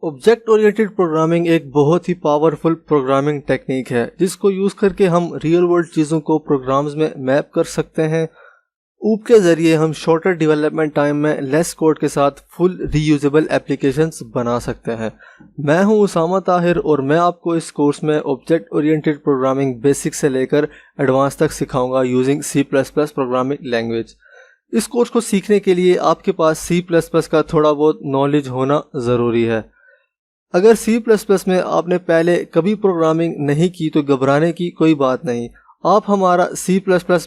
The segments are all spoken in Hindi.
ऑब्जेक्ट ओरिएंटेड प्रोग्रामिंग एक बहुत ही पावरफुल प्रोग्रामिंग टेक्निक है जिसको यूज़ करके हम रियल वर्ल्ड चीज़ों को प्रोग्राम्स में मैप कर सकते हैं। ऊप के ज़रिए हम शॉर्टर डेवलपमेंट टाइम में लेस कोड के साथ फुल रीयूजेबल एप्लीकेशंस बना सकते हैं। मैं हूं उसामा ताहिर और मैं आपको इस कोर्स में ऑब्जेक्ट ओरिएंटेड प्रोग्रामिंग बेसिक से लेकर एडवांस तक सिखाऊंगा यूजिंग C++ प्रोग्रामिंग लैंग्वेज। इस कोर्स को सीखने के लिए आपके पास C++ का थोड़ा बहुत नॉलेज होना ज़रूरी है। अगर C++ में आपने पहले कभी प्रोग्रामिंग नहीं की तो घबराने की कोई बात नहीं। आप हमारा C++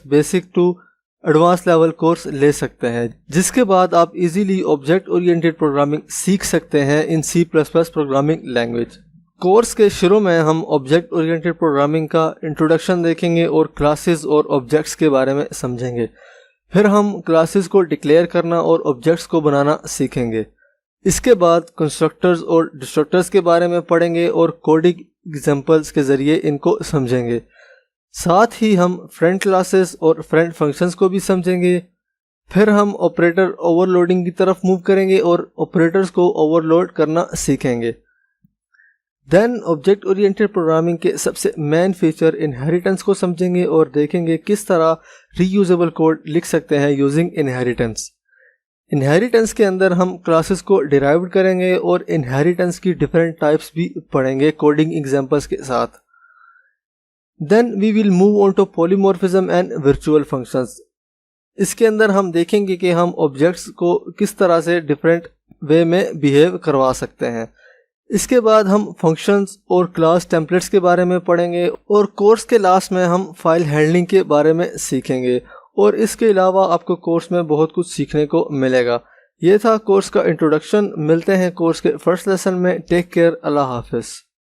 basic to advance level course ले सकते हैं जिसके बाद आप इजीली ऑब्जेक्ट ओरिएंटेड प्रोग्रामिंग सीख सकते हैं इन C++ प्रोग्रामिंग लैंग्वेज। कोर्स के शुरू में हम ऑब्जेक्ट ओरिएंटेड प्रोग्रामिंग का इंट्रोडक्शन देखेंगे और क्लासेस और ऑब्जेक्ट्स के बारे में समझेंगे। फिर हम क्लासेस को डिक्लेयर करना और ऑब्जेक्ट्स को बनाना सीखेंगे। इसके बाद कंस्ट्रक्टर्स और डिस्ट्रक्टर्स के बारे में पढ़ेंगे और कोडिंग एग्जांपल्स के ज़रिए इनको समझेंगे। साथ ही हम फ्रेंड क्लासेस और फ्रेंड फंक्शंस को भी समझेंगे। फिर हम ऑपरेटर ओवरलोडिंग की तरफ मूव करेंगे और ऑपरेटर्स को ओवरलोड करना सीखेंगे। देन ऑब्जेक्ट ओरिएंटेड प्रोग्रामिंग के सबसे मेन फीचर इनहेरिटेंस को समझेंगे और देखेंगे किस तरह रीयूजेबल कोड लिख सकते हैं यूजिंग इनहेरिटेंस। इनहेरिटेंस के अंदर हम क्लासेस को डिराइव्ड करेंगे और इनहेरिटेंस की डिफरेंट टाइप्स भी पढ़ेंगे कोडिंग एग्जांपल्स के साथ। Then we will move on to polymorphism and virtual functions. इसके अंदर हम देखेंगे कि हम ऑब्जेक्ट्स को किस तरह से डिफरेंट वे में बिहेव करवा सकते हैं। इसके बाद हम फंक्शंस और क्लास टेम्पलेट्स के बारे में पढ़ेंगे और कोर्स के लास्ट में हम फाइल हैंडलिंग के बारे में सीखेंगे। और इसके अलावा आपको कोर्स में बहुत कुछ सीखने को मिलेगा। ये था कोर्स का इंट्रोडक्शन। मिलते हैं कोर्स के फर्स्ट लेसन में। Take care. अल्लाह हाफिज़।